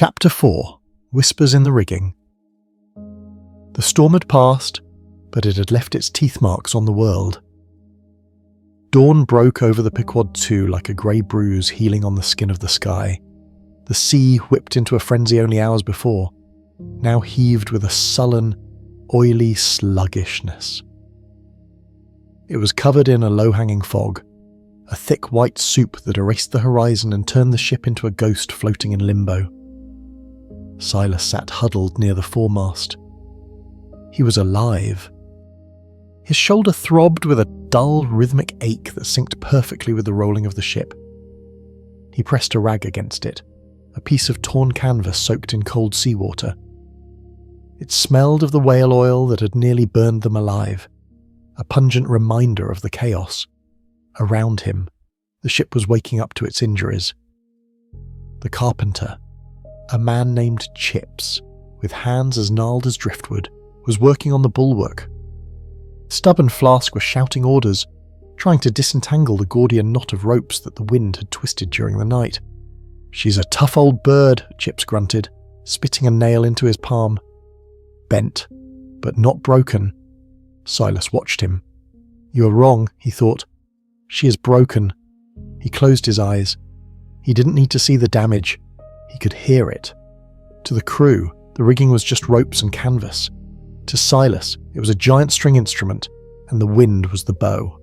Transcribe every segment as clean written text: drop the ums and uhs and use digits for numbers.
Chapter 4. Whispers in the Rigging. The storm had passed, but it had left its teeth marks on the world. Dawn broke over the Pequod 2 like a grey bruise healing on the skin of the sky. The sea, whipped into a frenzy only hours before, now heaved with a sullen, oily sluggishness. It was covered in a low-hanging fog, a thick white soup that erased the horizon and turned the ship into a ghost floating in limbo. Silas sat huddled near the foremast. He was alive. His shoulder throbbed with a dull, rhythmic ache that synced perfectly with the rolling of the ship. He pressed a rag against it, a piece of torn canvas soaked in cold seawater. It smelled of the whale oil that had nearly burned them alive, a pungent reminder of the chaos. Around him, the ship was waking up to its injuries. The carpenter, a man named Chips, with hands as gnarled as driftwood, was working on the bulwark. Stubb and Flask were shouting orders, trying to disentangle the Gordian knot of ropes that the wind had twisted during the night. "She's a tough old bird," Chips grunted, spitting a nail into his palm. "Bent, but not broken." Silas watched him. "You are wrong," he thought. "She is broken." He closed his eyes. He didn't need to see the damage. He could hear it. To the crew, the rigging was just ropes and canvas. To Silas, it was a giant string instrument, and the wind was the bow.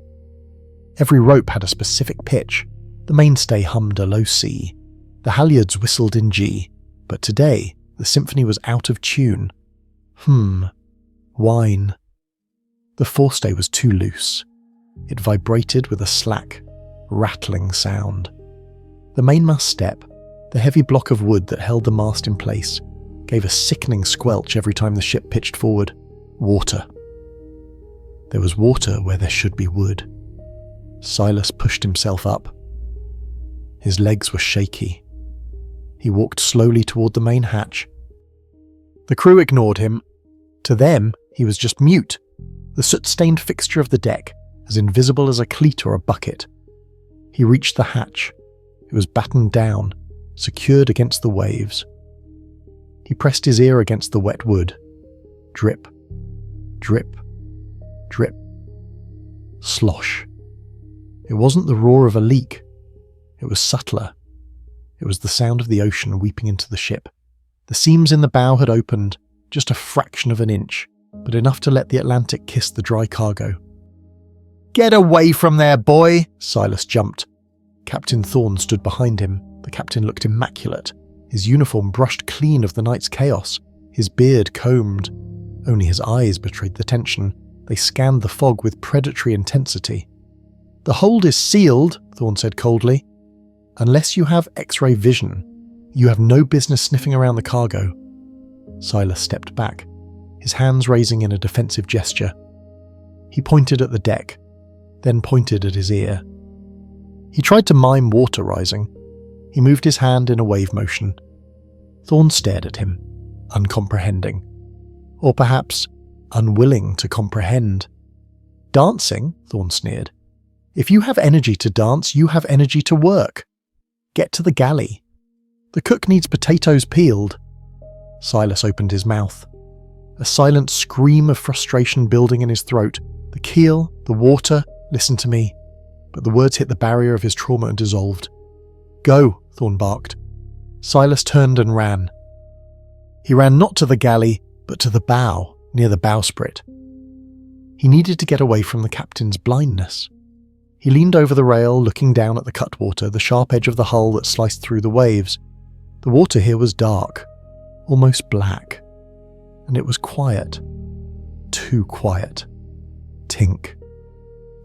Every rope had a specific pitch. The mainstay hummed a low C. The halyards whistled in G. But today, the symphony was out of tune. Whine. The forestay was too loose. It vibrated with a slack, rattling sound. The mainmast step, the heavy block of wood that held the mast in place, gave a sickening squelch every time the ship pitched forward. Water. There was water where there should be wood. Silas pushed himself up. His legs were shaky. He walked slowly toward the main hatch. The crew ignored him. To them, he was just mute, the soot-stained fixture of the deck, as invisible as a cleat or a bucket. He reached the hatch. It was battened down, secured against the waves. He pressed his ear against the wet wood. Drip, drip, drip. Slosh. It wasn't the roar of a leak. It was subtler. It was the sound of the ocean weeping into the ship. The seams in the bow had opened, just a fraction of an inch, but enough to let the Atlantic kiss the dry cargo. "Get away from there, boy!" Silas jumped. Captain Thorne stood behind him. The captain looked immaculate, his uniform brushed clean of the night's chaos, his beard combed. Only his eyes betrayed the tension. They scanned the fog with predatory intensity. "The hold is sealed," Thorne said coldly. "Unless you have X-ray vision, you have no business sniffing around the cargo." Silas stepped back, his hands raising in a defensive gesture. He pointed at the deck, then pointed at his ear. He tried to mime water rising. He moved his hand in a wave motion. Thorne stared at him, uncomprehending. Or perhaps unwilling to comprehend. "Dancing?" Thorne sneered. "If you have energy to dance, you have energy to work. Get to the galley. The cook needs potatoes peeled." Silas opened his mouth. A silent scream of frustration building in his throat. The keel, the water, listen to me. But the words hit the barrier of his trauma and dissolved. "Go," Thorne barked. Silas turned and ran. He ran not to the galley, but to the bow, near the bowsprit. He needed to get away from the captain's blindness. He leaned over the rail, looking down at the cutwater, the sharp edge of the hull that sliced through the waves. The water here was dark, almost black, and it was quiet. Too quiet. Tink.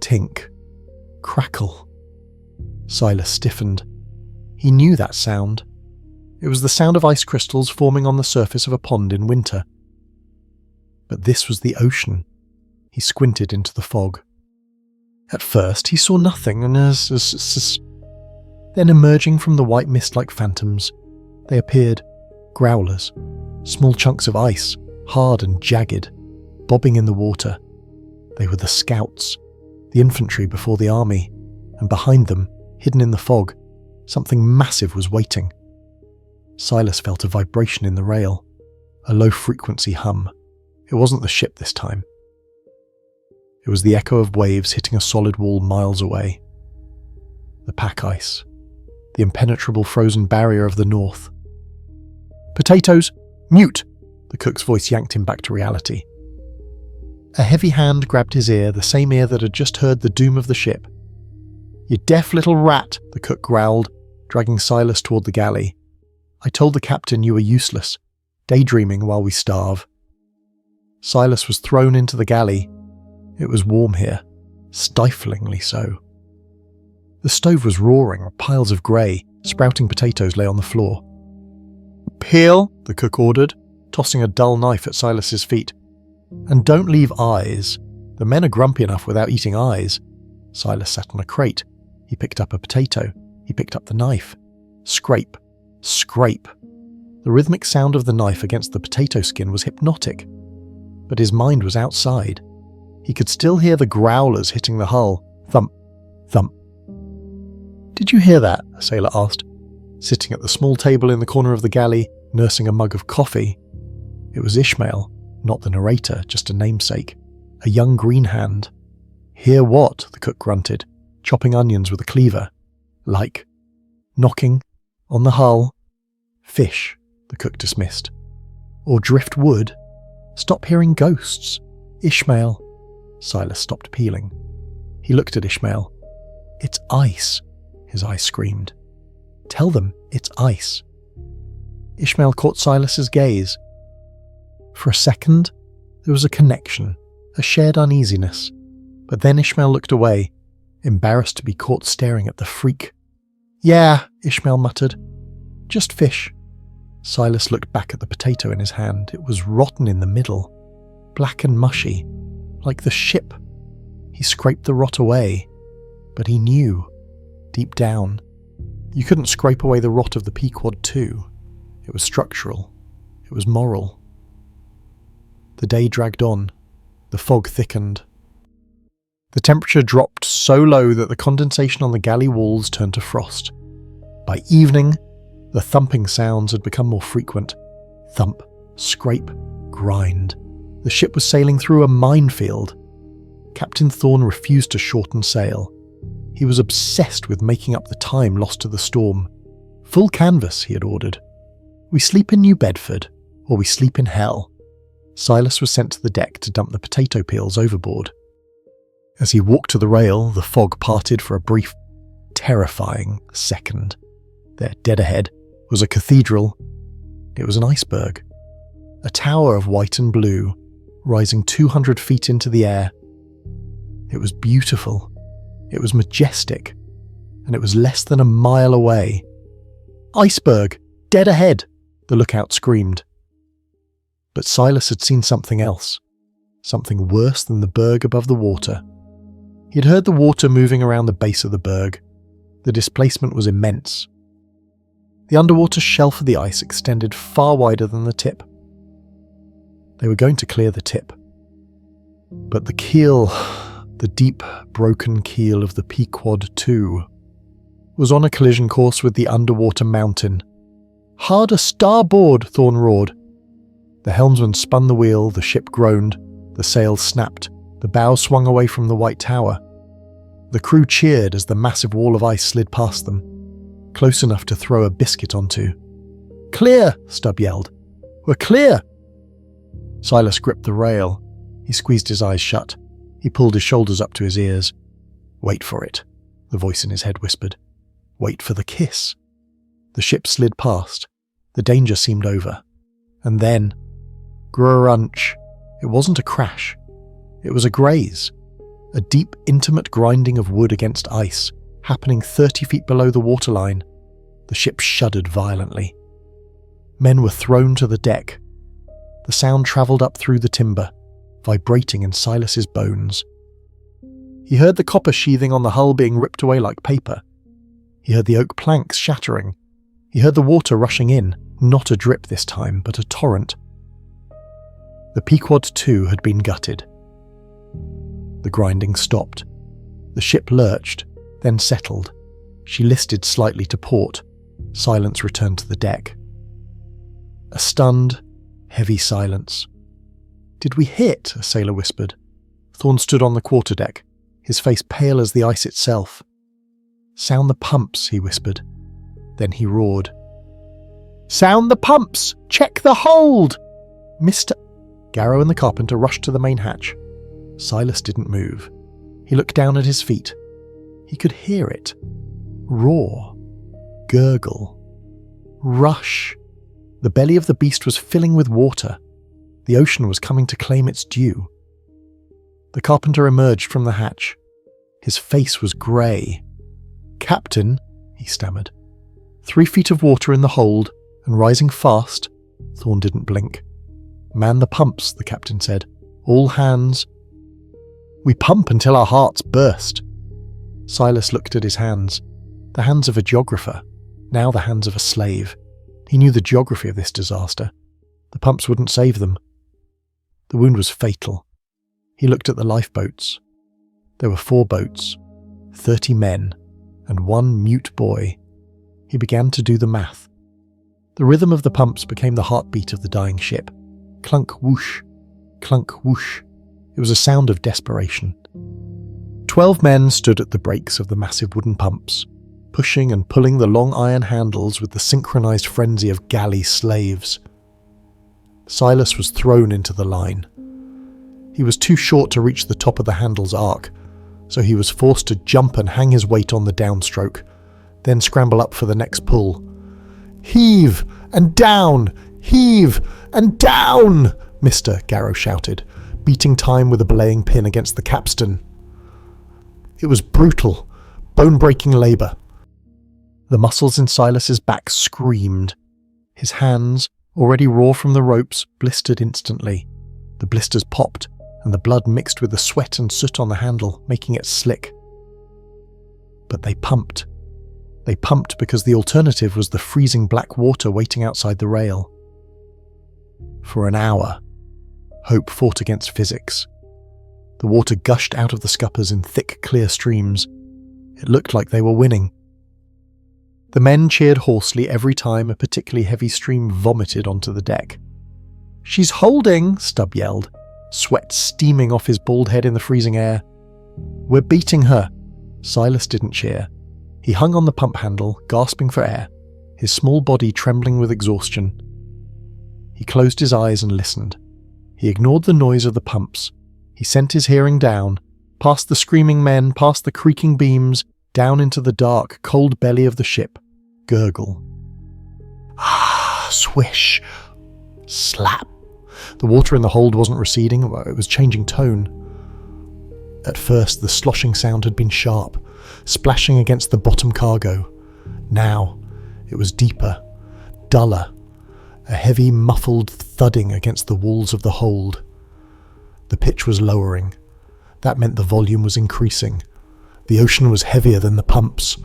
Tink. Crackle. Silas stiffened. He knew that sound. It was the sound of ice crystals forming on the surface of a pond in winter. But this was the ocean. He squinted into the fog. At first he saw nothing, and then emerging from the white mist like phantoms, they appeared, growlers, small chunks of ice, hard and jagged, bobbing in the water. They were the scouts, the infantry before the army, and behind them, hidden in the fog, something massive was waiting. Silas felt a vibration in the rail, a low-frequency hum. It wasn't the ship this time. It was the echo of waves hitting a solid wall miles away. The pack ice, the impenetrable frozen barrier of the north. "Potatoes! Mute!" The cook's voice yanked him back to reality. A heavy hand grabbed his ear, the same ear that had just heard the doom of the ship. "You deaf little rat," the cook growled, dragging Silas toward the galley. "I told the captain you were useless, daydreaming while we starve." Silas was thrown into the galley. It was warm here, stiflingly so. The stove was roaring, piles of grey, sprouting potatoes lay on the floor. "Peel," the cook ordered, tossing a dull knife at Silas's feet. "And don't leave eyes. The men are grumpy enough without eating eyes." Silas sat on a crate. He picked up a potato. He picked up the knife. Scrape. Scrape. The rhythmic sound of the knife against the potato skin was hypnotic. But his mind was outside. He could still hear the growlers hitting the hull. Thump. Thump. "Did you hear that?" a sailor asked, sitting at the small table in the corner of the galley, nursing a mug of coffee. It was Ishmael, not the narrator, just a namesake, a young green hand. "Hear what?" the cook grunted, chopping onions with a cleaver. "Like knocking on the hull." "Fish," the cook dismissed. "Or driftwood. Stop hearing ghosts. Ishmael." Silas stopped peeling. He looked at Ishmael. "It's ice," his eyes screamed. "Tell them it's ice." Ishmael caught Silas's gaze. For a second, there was a connection, a shared uneasiness, but then Ishmael looked away, embarrassed to be caught staring at the freak. "Yeah," Ishmael muttered. "Just fish." Silas looked back at the potato in his hand. It was rotten in the middle, black and mushy, like the ship. He scraped the rot away, but he knew, deep down, you couldn't scrape away the rot of the Pequod too. It was structural. It was moral. The day dragged on. The fog thickened. The temperature dropped so low that the condensation on the galley walls turned to frost. By evening, the thumping sounds had become more frequent. Thump, scrape, grind. The ship was sailing through a minefield. Captain Thorne refused to shorten sail. He was obsessed with making up the time lost to the storm. "Full canvas," he had ordered. "We sleep in New Bedford, or we sleep in hell." Silas was sent to the deck to dump the potato peels overboard. As he walked to the rail, the fog parted for a brief, terrifying second. There, dead ahead, was a cathedral. It was an iceberg. A tower of white and blue, rising 200 feet into the air. It was beautiful. It was majestic. And it was less than a mile away. "Iceberg! Dead ahead!" the lookout screamed. But Silas had seen something else. Something worse than the berg above the water. He had heard the water moving around the base of the berg. The displacement was immense. The underwater shelf of the ice extended far wider than the tip. They were going to clear the tip. But the keel, the deep, broken keel of the Pequod II, was on a collision course with the underwater mountain. "Harder starboard!" Thorne roared. The helmsman spun the wheel, the ship groaned, the sails snapped, the bow swung away from the white tower. The crew cheered as the massive wall of ice slid past them, close enough to throw a biscuit onto. "Clear!" Stubb yelled. "We're clear!" Silas gripped the rail. He squeezed his eyes shut. He pulled his shoulders up to his ears. "Wait for it," the voice in his head whispered. "Wait for the kiss." The ship slid past. The danger seemed over. And then, grunch. It wasn't a crash. It was a graze. A deep, intimate grinding of wood against ice, happening 30 feet below the waterline. The ship shuddered violently. Men were thrown to the deck. The sound travelled up through the timber, vibrating in Silas's bones. He heard the copper sheathing on the hull being ripped away like paper. He heard the oak planks shattering. He heard the water rushing in, not a drip this time, but a torrent. The Pequod II had been gutted. The grinding stopped. The ship lurched, then settled. She listed slightly to port. Silence returned to the deck. A stunned, heavy silence. "Did we hit?" a sailor whispered. Thorne stood on the quarterdeck, his face pale as the ice itself. "Sound the pumps," he whispered. Then he roared. "Sound the pumps! Check the hold! Mr. Garrow and the carpenter rushed to the main hatch. Silas didn't move. He looked down at his feet. He could hear it. Roar. Gurgle. Rush. The belly of the beast was filling with water. The ocean was coming to claim its due. The carpenter emerged from the hatch. His face was grey. "Captain," he stammered. 3 feet of water in the hold, and rising fast. Thorne didn't blink. "Man the pumps," the captain said. "All hands." "We pump until our hearts burst." Silas looked at his hands. The hands of a geographer, now the hands of a slave. He knew the geography of this disaster. The pumps wouldn't save them. The wound was fatal. He looked at the lifeboats. There were 4 boats, 30 men, and 1 mute boy. He began to do the math. The rhythm of the pumps became the heartbeat of the dying ship. Clunk whoosh, clunk whoosh. It was a sound of desperation. 12 men stood at the brakes of the massive wooden pumps, pushing and pulling the long iron handles with the synchronized frenzy of galley slaves. Silas was thrown into the line. He was too short to reach the top of the handle's arc, so he was forced to jump and hang his weight on the downstroke, then scramble up for the next pull. "Heave and down! Heave and down!" Mr. Garrow shouted, beating time with a belaying pin against the capstan. It was brutal, bone-breaking labour. The muscles in Silas's back screamed. His hands, already raw from the ropes, blistered instantly. The blisters popped, and the blood mixed with the sweat and soot on the handle, making it slick. But they pumped. They pumped because the alternative was the freezing black water waiting outside the rail. For an hour, hope fought against physics. The water gushed out of the scuppers in thick, clear streams. It looked like they were winning. The men cheered hoarsely every time a particularly heavy stream vomited onto the deck. "She's holding!" Stubb yelled, sweat steaming off his bald head in the freezing air. "We're beating her!" Silas didn't cheer. He hung on the pump handle, gasping for air, his small body trembling with exhaustion. He closed his eyes and listened. He ignored the noise of the pumps. He sent his hearing down, past the screaming men, past the creaking beams, down into the dark, cold belly of the ship. Gurgle. Ah, swish. Slap. The water in the hold wasn't receding, it was changing tone. At first, the sloshing sound had been sharp, splashing against the bottom cargo. Now, it was deeper, duller, a heavy, muffled thudding against the walls of the hold. The pitch was lowering. That meant the volume was increasing. The ocean was heavier than the pumps.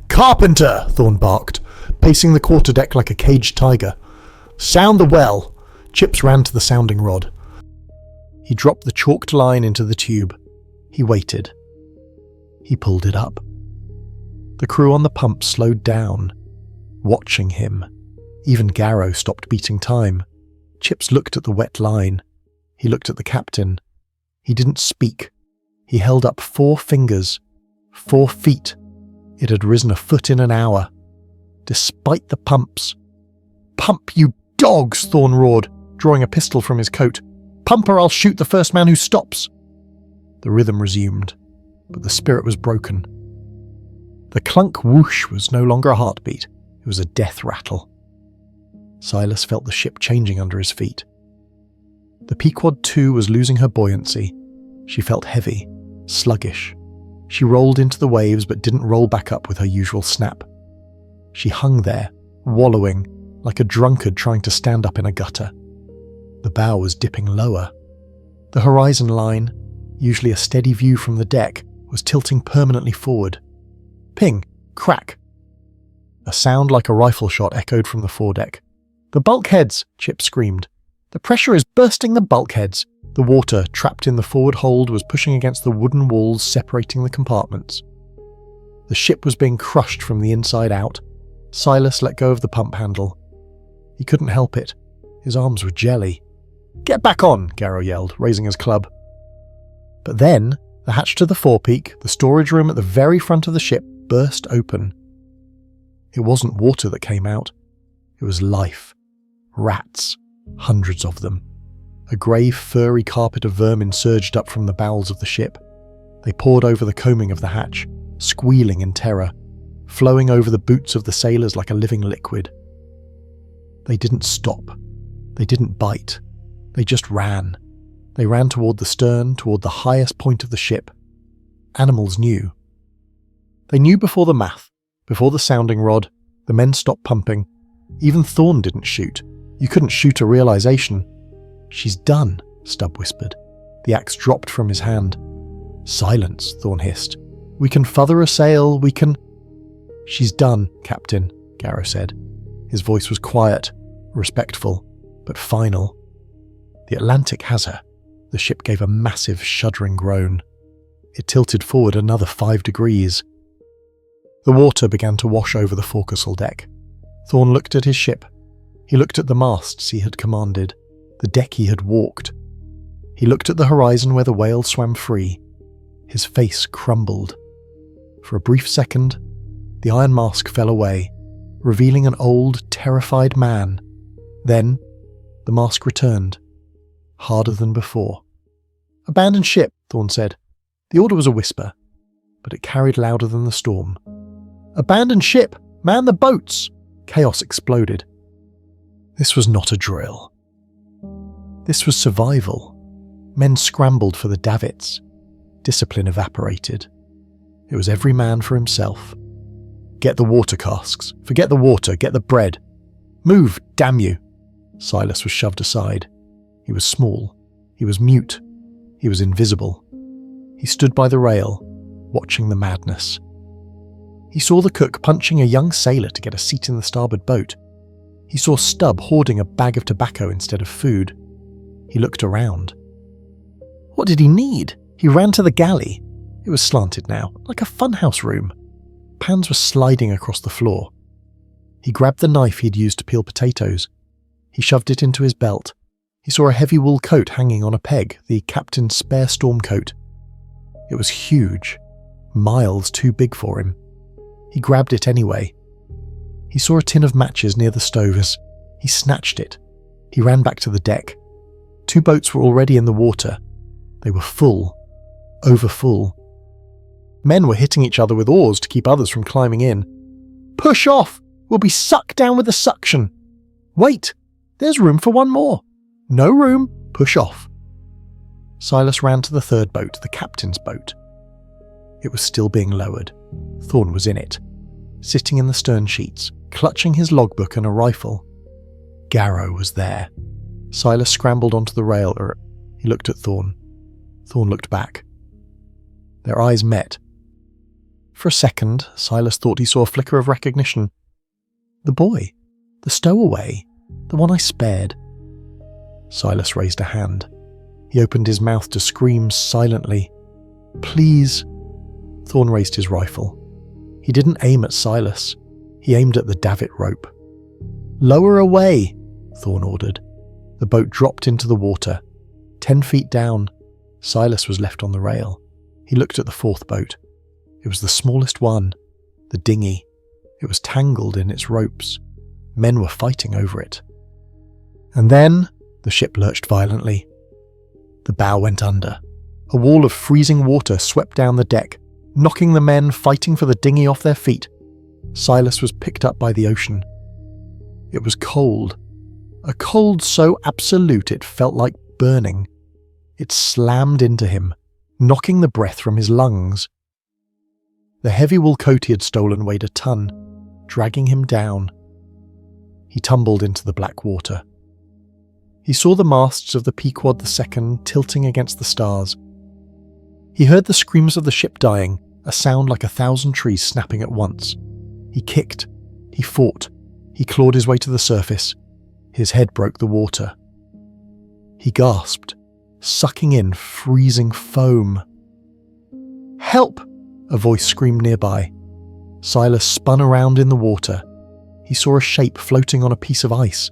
"Carpenter!" Thorne barked, pacing the quarterdeck like a caged tiger. "Sound the well!" Chips ran to the sounding rod. He dropped the chalked line into the tube. He waited. He pulled it up. The crew on the pump slowed down, watching him. Even Garrow stopped beating time. Chips looked at the wet line. He looked at the captain. He didn't speak. He held up 4 fingers. 4 feet. It had risen a foot in an hour. Despite the pumps. "Pump, you dogs!" Thorne roared, drawing a pistol from his coat. "Pump or I'll shoot the first man who stops!" The rhythm resumed, but the spirit was broken. The clunk whoosh was no longer a heartbeat. It was a death rattle. Silas felt the ship changing under his feet. The Pequod 2 was losing her buoyancy. She felt heavy, sluggish. She rolled into the waves but didn't roll back up with her usual snap. She hung there, wallowing, like a drunkard trying to stand up in a gutter. The bow was dipping lower. The horizon line, usually a steady view from the deck, was tilting permanently forward. Ping! Crack! A sound like a rifle shot echoed from the foredeck. "The bulkheads!" Chip screamed. "The pressure is bursting the bulkheads!" The water, trapped in the forward hold, was pushing against the wooden walls separating the compartments. The ship was being crushed from the inside out. Silas let go of the pump handle. He couldn't help it. His arms were jelly. "Get back on," Garrow yelled, raising his club. But then, the hatch to the forepeak, the storage room at the very front of the ship, burst open. It wasn't water that came out. It was life. Rats. Hundreds of them. A grey, furry carpet of vermin surged up from the bowels of the ship. They poured over the coaming of the hatch, squealing in terror, flowing over the boots of the sailors like a living liquid. They didn't stop. They didn't bite. They just ran. They ran toward the stern, toward the highest point of the ship. Animals knew. They knew before the math, before the sounding rod. The men stopped pumping. Even Thorn didn't shoot. You couldn't shoot a realization. "She's done," Stubb whispered. The axe dropped from his hand. "Silence," Thorn hissed. "We can further a sail, we can—" "She's done, Captain," Garrow said. His voice was quiet, respectful, but final. "The Atlantic has her." The ship gave a massive, shuddering groan. It tilted forward another 5 degrees. The water began to wash over the forecastle deck. Thorn looked at his ship. He looked at the masts he had commanded, the deck he had walked. He looked at the horizon where the whale swam free. His face crumbled. For a brief second, the iron mask fell away, revealing an old, terrified man. Then, the mask returned, harder than before. "Abandon ship," Thorn said. The order was a whisper, but it carried louder than the storm. "Abandon ship! Man the boats!" Chaos exploded. This was not a drill. This was survival. Men scrambled for the davits. Discipline evaporated. It was every man for himself. "Get the water casks. Forget the water. Get the bread. Move, damn you!" Silas was shoved aside. He was small. He was mute. He was invisible. He stood by the rail, watching the madness. He saw the cook punching a young sailor to get a seat in the starboard boat. He saw Stubb hoarding a bag of tobacco instead of food. He looked around. What did he need? He ran to the galley. It was slanted now, like a funhouse room. Pans were sliding across the floor. He grabbed the knife he'd used to peel potatoes. He shoved it into his belt. He saw a heavy wool coat hanging on a peg, the captain's spare storm coat. It was huge, miles too big for him. He grabbed it anyway. He saw a tin of matches near the stove as he snatched it. He ran back to the deck. 2 boats were already in the water. They were full, overfull. Men were hitting each other with oars to keep others from climbing in. "Push off! We'll be sucked down with the suction!" "Wait! There's room for one more!" "No room! Push off!" Silas ran to the 3rd boat, the captain's boat. It was still being lowered. Thorn was in it, sitting in the stern sheets, clutching his logbook and a rifle. Garrow was there. Silas scrambled onto the rail. He looked at Thorn. Thorn looked back. Their eyes met. For a second, Silas thought he saw a flicker of recognition. The boy, the stowaway, the one I spared. Silas raised a hand. He opened his mouth to scream silently. "Please." Thorn raised his rifle. He didn't aim at Silas. He aimed at the davit rope. "Lower away," Thorn ordered. The boat dropped into the water. 10 feet down, Silas was left on the rail. He looked at the 4th boat. It was the smallest one, the dinghy. It was tangled in its ropes. Men were fighting over it. And then the ship lurched violently. The bow went under. A wall of freezing water swept down the deck, knocking the men fighting for the dinghy off their feet. Silas was picked up by the ocean. It was cold. A cold so absolute it felt like burning. It slammed into him, knocking the breath from his lungs. The heavy wool coat he had stolen weighed a ton, dragging him down. He tumbled into the black water. He saw the masts of the Pequod II tilting against the stars. He heard the screams of the ship dying, a sound like 1,000 trees snapping at once. He kicked. He fought. He clawed his way to the surface. His head broke the water. He gasped, sucking in freezing foam. "Help!" a voice screamed nearby. Silas spun around in the water. He saw a shape floating on a piece of ice,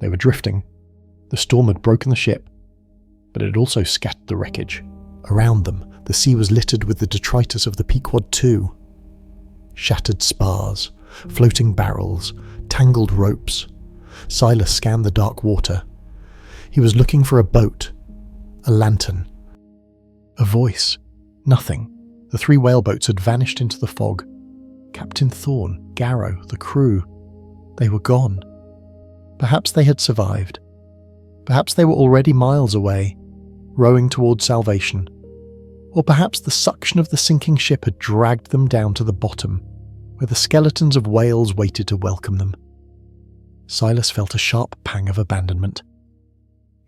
They were drifting. The storm had broken the ship, but it had also scattered the wreckage. Around them, the sea was littered with the detritus of the Pequod II. Shattered spars, floating barrels, tangled ropes. Silas scanned the dark water. He was looking for a boat, a lantern. A voice. Nothing. The 3 whaleboats had vanished into the fog. Captain Thorne, Garrow, the crew. They were gone. Perhaps they had survived. Perhaps they were already miles away, rowing towards salvation. Or perhaps the suction of the sinking ship had dragged them down to the bottom, where the skeletons of whales waited to welcome them. Silas felt a sharp pang of abandonment.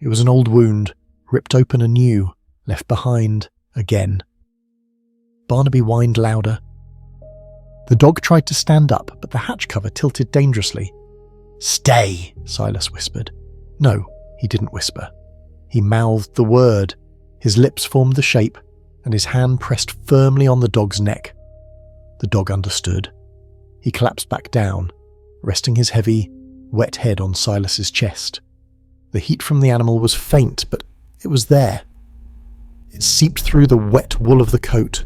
It was an old wound, ripped open anew, left behind again. Barnaby whined louder. The dog tried to stand up, but the hatch cover tilted dangerously. "Stay," Silas whispered. No, he didn't whisper. He mouthed the word. His lips formed the shape, and his hand pressed firmly on the dog's neck. The dog understood. He collapsed back down, resting his heavy, wet head on Silas's chest. The heat from the animal was faint, but it was there. It seeped through the wet wool of the coat,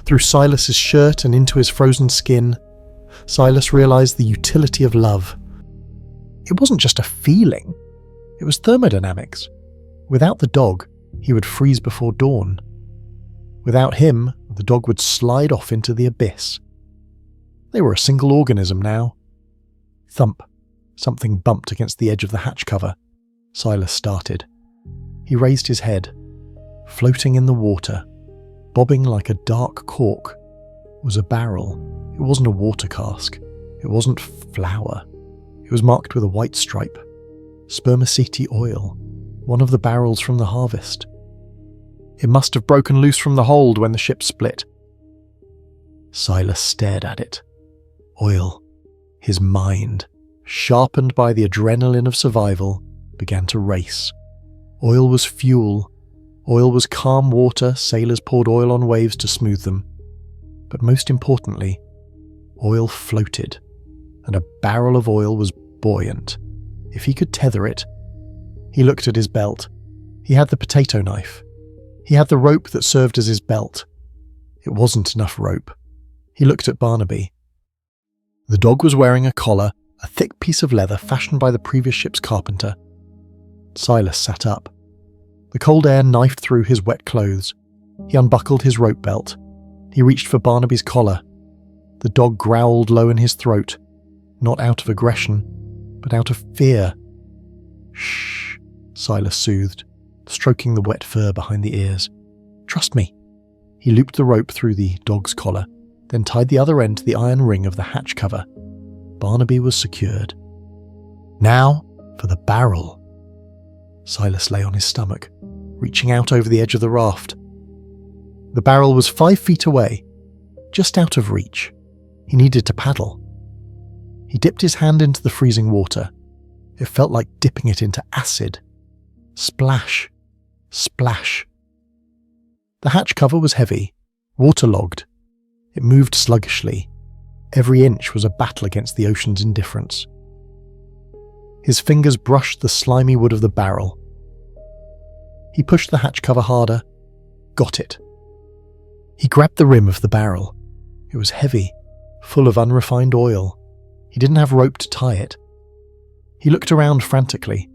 through Silas's shirt and into his frozen skin. Silas realized the utility of love. It wasn't just a feeling. It was thermodynamics. Without the dog, he would freeze before dawn. Without him, the dog would slide off into the abyss. They were a single organism now. Thump. Something bumped against the edge of the hatch cover. Silas started. He raised his head. Floating in the water, bobbing like a dark cork, was a barrel. It wasn't a water cask. It wasn't flour. It was marked with a white stripe. Spermaceti oil, one of the barrels from the harvest. It must have broken loose from the hold when the ship split. Silas stared at it. Oil. His mind, sharpened by the adrenaline of survival, began to race. Oil was fuel. Oil was calm water. Sailors poured oil on waves to smooth them. But most importantly, oil floated, and a barrel of oil was buoyant. If he could tether it. He looked at his belt. He had the potato knife. He had the rope that served as his belt. It wasn't enough rope. He looked at Barnaby. The dog was wearing a collar, a thick piece of leather fashioned by the previous ship's carpenter. Silas sat up. The cold air knifed through his wet clothes. He unbuckled his rope belt. He reached for Barnaby's collar. The dog growled low in his throat, not out of aggression, but out of fear. "Shh," Silas soothed, stroking the wet fur behind the ears. "Trust me." He looped the rope through the dog's collar, then tied the other end to the iron ring of the hatch cover. Barnaby was secured. Now for the barrel. Silas lay on his stomach, reaching out over the edge of the raft. The barrel was 5 feet away, just out of reach. He needed to paddle. He dipped his hand into the freezing water. It felt like dipping it into acid. Splash, splash. The hatch cover was heavy, waterlogged. It moved sluggishly. Every inch was a battle against the ocean's indifference. His fingers brushed the slimy wood of the barrel. He pushed the hatch cover harder. Got it. He grabbed the rim of the barrel. It was heavy, full of unrefined oil. He didn't have rope to tie it. He looked around frantically.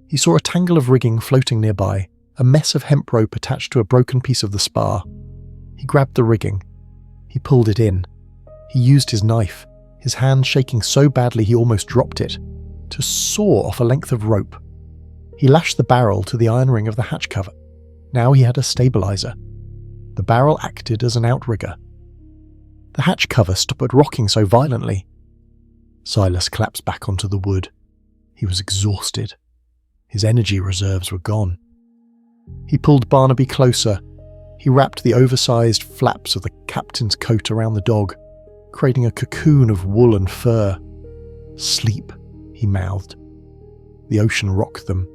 He saw a tangle of rigging floating nearby, a mess of hemp rope attached to a broken piece of the spar. He grabbed the rigging. He pulled it in. He used his knife, his hand shaking so badly he almost dropped it, to saw off a length of rope. He lashed the barrel to the iron ring of the hatch cover. Now he had a stabilizer. The barrel acted as an outrigger. The hatch cover stopped rocking so violently. Silas collapsed back onto the wood. He was exhausted. His energy reserves were gone. He pulled Barnaby closer. He wrapped the oversized flaps of the captain's coat around the dog, creating a cocoon of wool and fur. "Sleep," he mouthed. The ocean rocked them.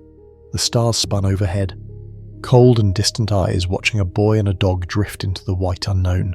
The stars spun overhead. Cold and distant eyes watching a boy and a dog drift into the white unknown.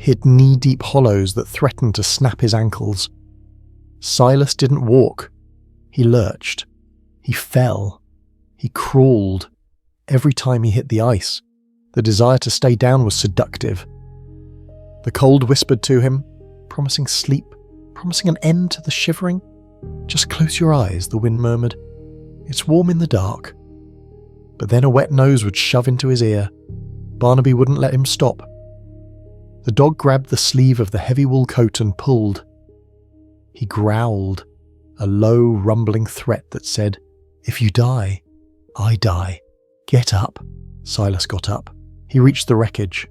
hid knee-deep hollows that threatened to snap his ankles. Silas didn't walk. He lurched. He fell. He crawled. Every time he hit the ice, the desire to stay down was seductive. The cold whispered to him, promising sleep, promising an end to the shivering. "Just close your eyes," the wind murmured. "It's warm in the dark." But then a wet nose would shove into his ear. Barnaby wouldn't let him stop. The dog grabbed the sleeve of the heavy wool coat and pulled. He growled, a low, rumbling threat that said, "If you die, I die. Get up." Silas got up. He reached the wreckage.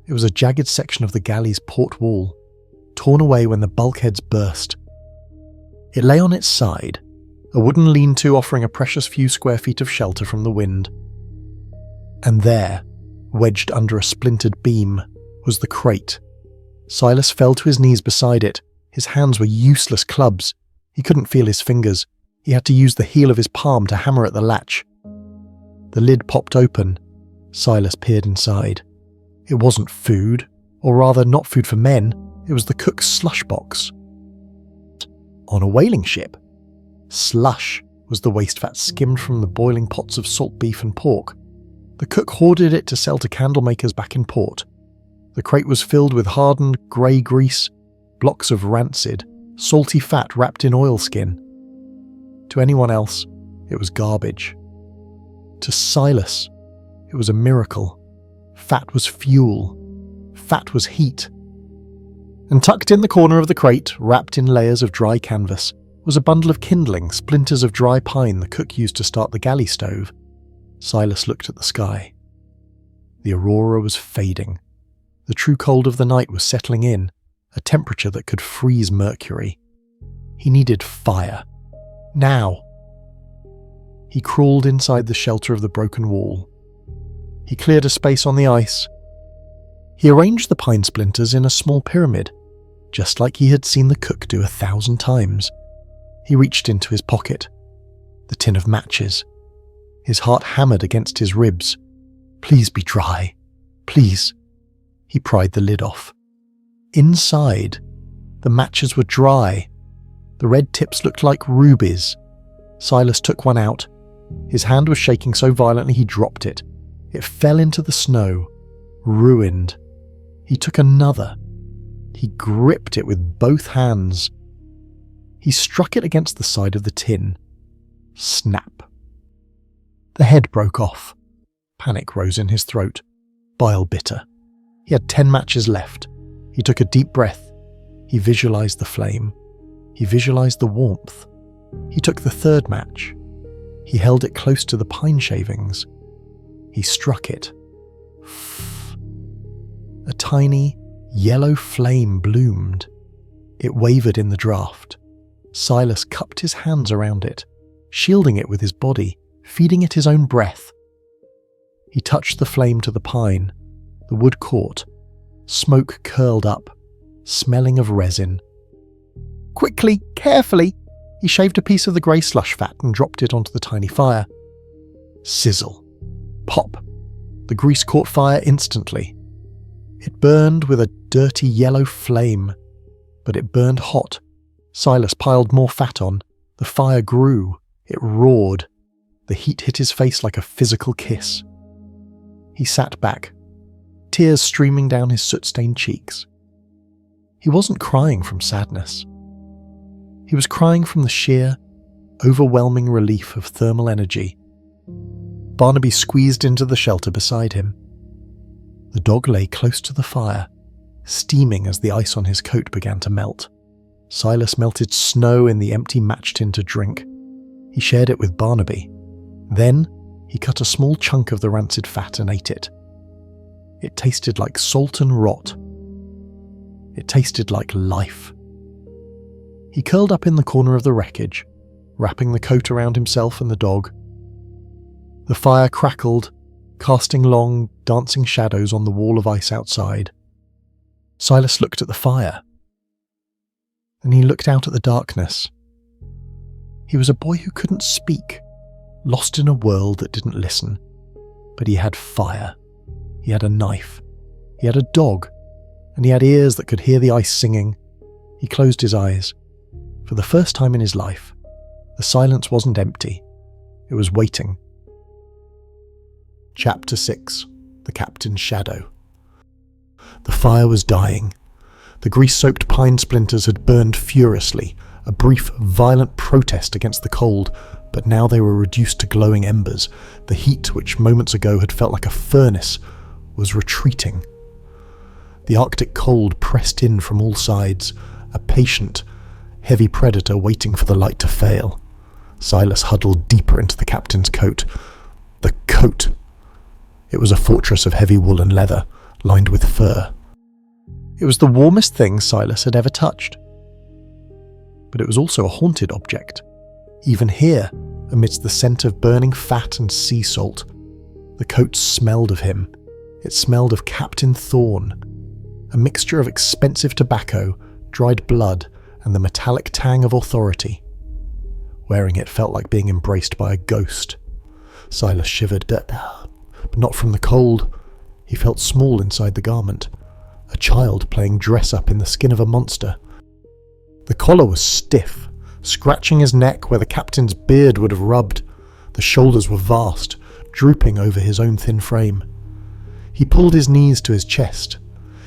It was a jagged section of the galley's port wall, torn away when the bulkheads burst. It lay on its side, a wooden lean-to offering a precious few square feet of shelter from the wind. And there, wedged under a splintered beam, was the crate. Silas fell to his knees beside it. His hands were useless clubs. He couldn't feel his fingers. He had to use the heel of his palm to hammer at the latch. The lid popped open. Silas peered inside. It wasn't food, or rather not food for men. It was the cook's slush box. On a whaling ship, slush was the waste fat skimmed from the boiling pots of salt beef and pork. The cook hoarded it to sell to candle makers back in port. The crate was filled with hardened grey grease, blocks of rancid, salty fat wrapped in oilskin. To anyone else, it was garbage. To Silas, it was a miracle. Fat was fuel. Fat was heat. And tucked in the corner of the crate, wrapped in layers of dry canvas, was a bundle of kindling, splinters of dry pine the cook used to start the galley stove. Silas looked at the sky. The aurora was fading. The true cold of the night was settling in, a temperature that could freeze mercury. He needed fire. Now. He crawled inside the shelter of the broken wall. He cleared a space on the ice. He arranged the pine splinters in a small pyramid, just like he had seen the cook do 1,000 times. He reached into his pocket. The tin of matches. His heart hammered against his ribs. Please be dry. Please. He pried the lid off. Inside, the matches were dry. The red tips looked like rubies. Silas took one out. His hand was shaking so violently he dropped it. It fell into the snow, ruined. He took another. He gripped it with both hands. He struck it against the side of the tin. Snap. The head broke off. Panic rose in his throat. Bile bitter. He had 10 matches left. He took a deep breath. He visualized the flame. He visualized the warmth. He took the third match. He held it close to the pine shavings. He struck it. A tiny, yellow flame bloomed. It wavered in the draught. Silas cupped his hands around it, shielding it with his body, feeding it his own breath. He touched the flame to the pine. The wood caught. Smoke curled up, smelling of resin. Quickly, carefully, he shaved a piece of the grey slush fat and dropped it onto the tiny fire. Sizzle. Pop. The grease caught fire instantly. It burned with a dirty yellow flame, but it burned hot. Silas piled more fat on. The fire grew. It roared. The heat hit his face like a physical kiss. He sat back, tears streaming down his soot-stained cheeks. He wasn't crying from sadness. He was crying from the sheer, overwhelming relief of thermal energy. Barnaby squeezed into the shelter beside him. The dog lay close to the fire, steaming as the ice on his coat began to melt. Silas melted snow in the empty match tin to drink. He shared it with Barnaby. Then he cut a small chunk of the rancid fat and ate it. It tasted like salt and rot. It tasted like life. He curled up in the corner of the wreckage, wrapping the coat around himself and the dog. The fire crackled, casting long, dancing shadows on the wall of ice outside. Silas looked at the fire. Then he looked out at the darkness. He was a boy who couldn't speak, lost in a world that didn't listen. But he had fire. He had a knife. He had a dog. and he had ears that could hear the ice singing. He closed his eyes. For the first time in his life, the silence wasn't empty. It was waiting. Chapter 6. The Captain's Shadow. The fire was dying. The grease-soaked pine splinters had burned furiously, a brief, violent protest against the cold, but now they were reduced to glowing embers. The heat, which moments ago had felt like a furnace, was retreating. The Arctic cold pressed in from all sides, a patient, heavy predator waiting for the light to fail. Silas huddled deeper into the captain's coat. The coat! It was a fortress of heavy wool and leather, lined with fur. It was the warmest thing Silas had ever touched. But it was also a haunted object. Even here, amidst the scent of burning fat and sea salt, the coat smelled of him. It smelled of Captain Thorne, a mixture of expensive tobacco, dried blood, and the metallic tang of authority. Wearing it felt like being embraced by a ghost. Silas shivered, but not from the cold. He felt small inside the garment, a child playing dress-up in the skin of a monster. The collar was stiff, scratching his neck where the captain's beard would have rubbed. The shoulders were vast, drooping over his own thin frame. He pulled his knees to his chest.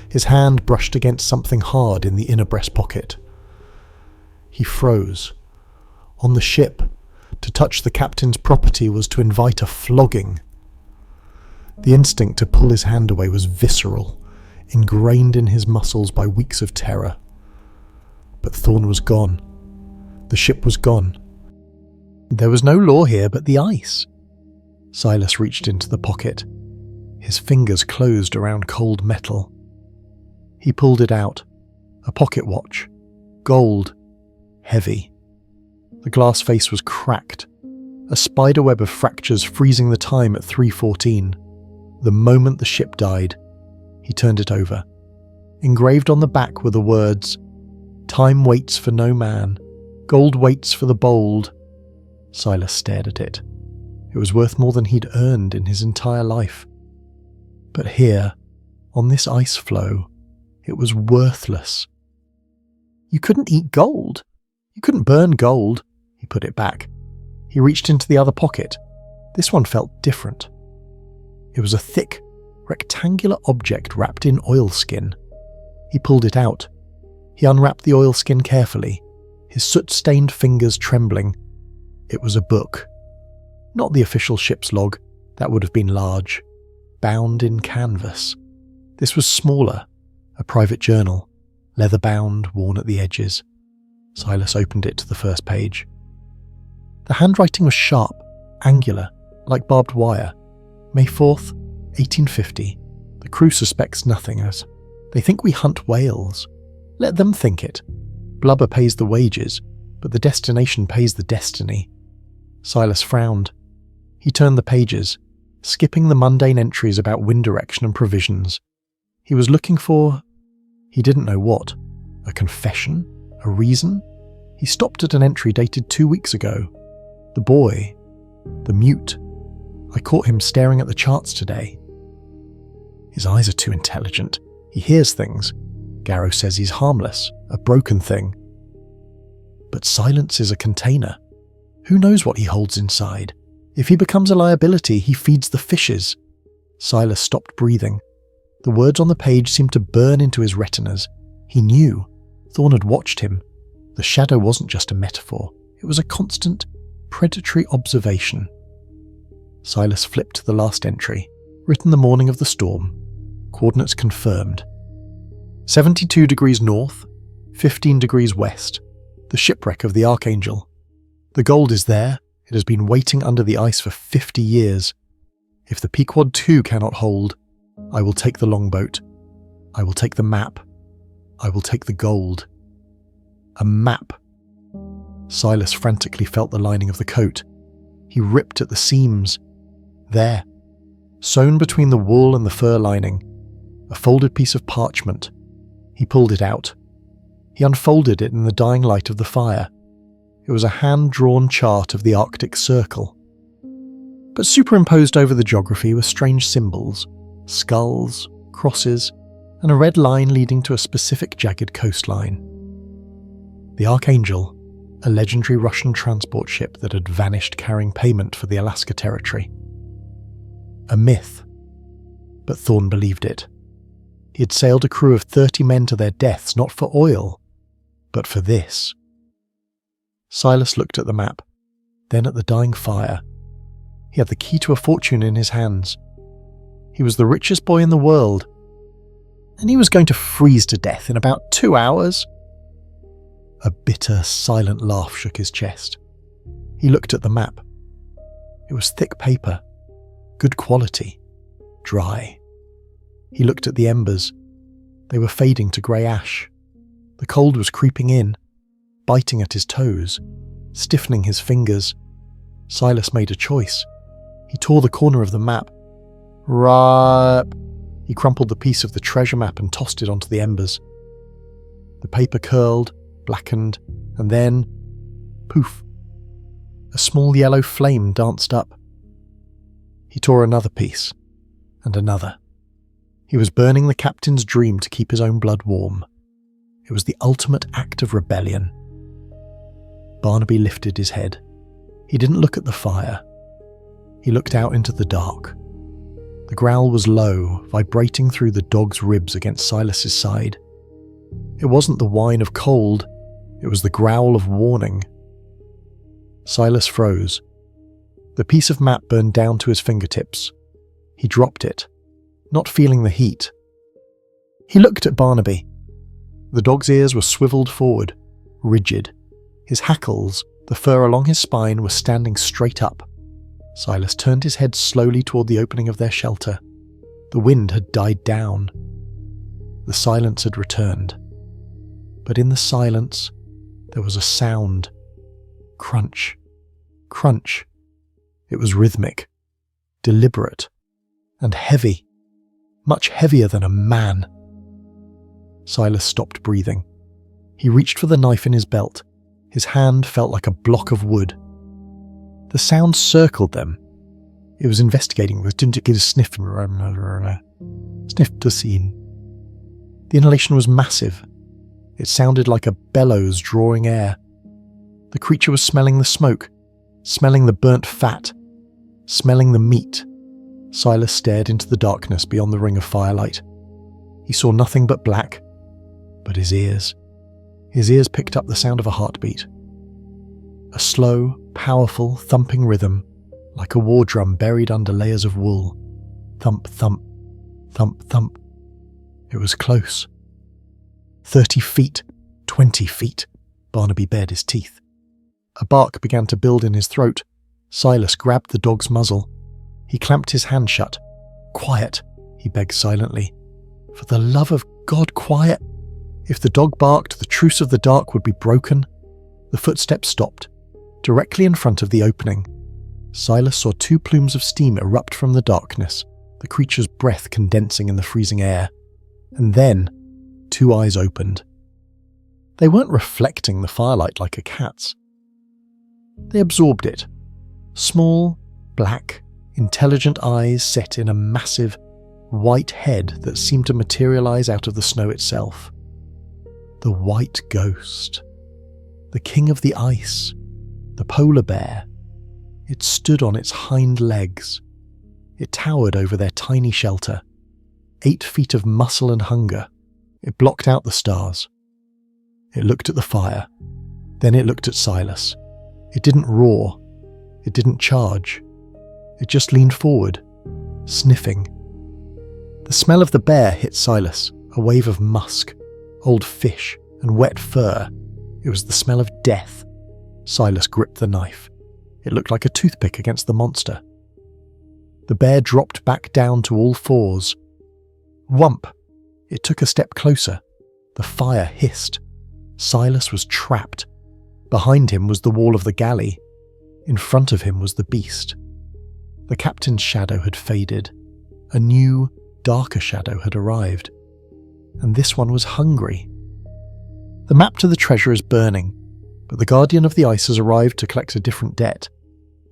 His hand brushed against something hard in the inner breast pocket. He froze. On the ship, to touch the captain's property was to invite a flogging. The instinct to pull his hand away was visceral, ingrained in his muscles by weeks of terror. But Thorne was gone. The ship was gone. There was no law here but the ice. Silas reached into the pocket. His fingers closed around cold metal. He pulled it out. A pocket watch. Gold. Heavy. The glass face was cracked. A spiderweb of fractures freezing the time at 3:14. The moment the ship died, he turned it over. Engraved on the back were the words, "Time waits for no man. Gold waits for the bold." Silas stared at it. It was worth more than he'd earned in his entire life. But here, on this ice floe, it was worthless. You couldn't eat gold. You couldn't burn gold. He put it back. He reached into the other pocket. This one felt different. It was a thick, rectangular object wrapped in oilskin. He pulled it out. He unwrapped the oilskin carefully, his soot-stained fingers trembling. It was a book. Not the official ship's log, that would have been large. Bound in canvas. This was smaller, a private journal, leather-bound, worn at the edges. Silas opened it to the first page. The handwriting was sharp, angular, like barbed wire. May 4th, 1850. The crew suspects nothing as they think we hunt whales. Let them think it. Blubber pays the wages, but the destination pays the destiny. Silas frowned. He turned the pages, skipping the mundane entries about wind direction and provisions. He was looking for... he didn't know what. A confession? A reason? He stopped at an entry dated 2 weeks ago. The boy. The mute. I caught him staring at the charts today. His eyes are too intelligent. He hears things. Garrow says he's harmless, a broken thing. But silence is a container. Who knows what he holds inside? If he becomes a liability, he feeds the fishes. Silas stopped breathing. The words on the page seemed to burn into his retinas. He knew. Thorne had watched him. The shadow wasn't just a metaphor. It was a constant, predatory observation. Silas flipped to the last entry, written the morning of the storm. Coordinates confirmed. 72 degrees north, 15 degrees west. The shipwreck of the Archangel. The gold is there. It has been waiting under the ice for 50 years. If the Pequod 2 cannot hold, I will take the longboat. I will take the map. I will take the gold. A map. Silas frantically felt the lining of the coat. He ripped at the seams. There, sewn between the wool and the fur lining, a folded piece of parchment. He pulled it out. He unfolded it in the dying light of the fire. It was a hand-drawn chart of the Arctic Circle. But superimposed over the geography were strange symbols, skulls, crosses, and a red line leading to a specific jagged coastline. The Archangel, a legendary Russian transport ship that had vanished carrying payment for the Alaska Territory. A myth, but Thorne believed it. He had sailed a crew of 30 men to their deaths not for oil, but for this. Silas looked at the map, then at the dying fire. He had the key to a fortune in his hands. He was the richest boy in the world, and he was going to freeze to death in about 2 hours. A bitter, silent laugh shook his chest. He looked at the map. It was thick paper, good quality, dry. He looked at the embers. They were fading to grey ash. The cold was creeping in, biting at his toes, stiffening his fingers. Silas made a choice. He tore the corner of the map. Right. He crumpled the piece of the treasure map and tossed it onto the embers. The paper curled, blackened, and then, poof, a small yellow flame danced up. He tore another piece, and another. He was burning the captain's dream to keep his own blood warm. It was the ultimate act of rebellion. Barnaby lifted his head. He didn't look at the fire. He looked out into the dark. The growl was low, vibrating through the dog's ribs against Silas's side. It wasn't the whine of cold, it was the growl of warning. Silas froze. The piece of map burned down to his fingertips. He dropped it, not feeling the heat. He looked at Barnaby. The dog's ears were swiveled forward, rigid. His hackles, the fur along his spine, were standing straight up. Silas turned his head slowly toward the opening of their shelter. The wind had died down. The silence had returned. But in the silence, there was a sound. Crunch. Crunch. It was rhythmic, deliberate, and heavy. Much heavier than a man. Silas stopped breathing. He reached for the knife in his belt. His hand felt like a block of wood. The sound circled them. It was investigating with a sniff to scene. The inhalation was massive. It sounded like a bellows drawing air. The creature was smelling the smoke, smelling the burnt fat, smelling the meat. Silas stared into the darkness beyond the ring of firelight. He saw nothing but black, but his ears picked up the sound of a heartbeat. A slow, powerful, thumping rhythm, like a war drum buried under layers of wool. Thump, thump, thump, thump. It was close. 30 feet, 20 feet. Barnaby bared his teeth. A bark began to build in his throat. Silas grabbed the dog's muzzle. He clamped his hand shut. Quiet, he begged silently. For the love of God, quiet. If the dog barked, the truce of the dark would be broken. The footsteps stopped. Directly in front of the opening, Silas saw 2 plumes of steam erupt from the darkness, the creature's breath condensing in the freezing air. And then, 2 eyes opened. They weren't reflecting the firelight like a cat's. They absorbed it. Small, black, intelligent eyes set in a massive, white head that seemed to materialize out of the snow itself. The white ghost. The king of the ice. The polar bear. It stood on its hind legs. It towered over their tiny shelter. 8 feet of muscle and hunger. It blocked out the stars. It looked at the fire. Then it looked at Silas. It didn't roar. It didn't charge. It just leaned forward, sniffing. The smell of the bear hit Silas, a wave of musk, old fish, and wet fur. It was the smell of death. Silas gripped the knife. It looked like a toothpick against the monster. The bear dropped back down to all fours. Whump! It took a step closer. The fire hissed. Silas was trapped. Behind him was the wall of the galley. In front of him was the beast. The captain's shadow had faded. A new, darker shadow had arrived. And this one was hungry. The map to the treasure is burning, but the guardian of the ice has arrived to collect a different debt.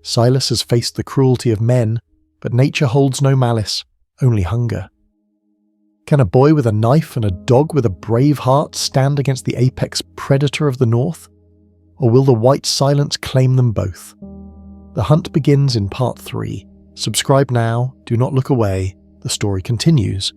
Silas has faced the cruelty of men, but nature holds no malice, only hunger. Can a boy with a knife and a dog with a brave heart stand against the apex predator of the North? Or will the white silence claim them both? The hunt begins in part 3. Subscribe now, do not look away, the story continues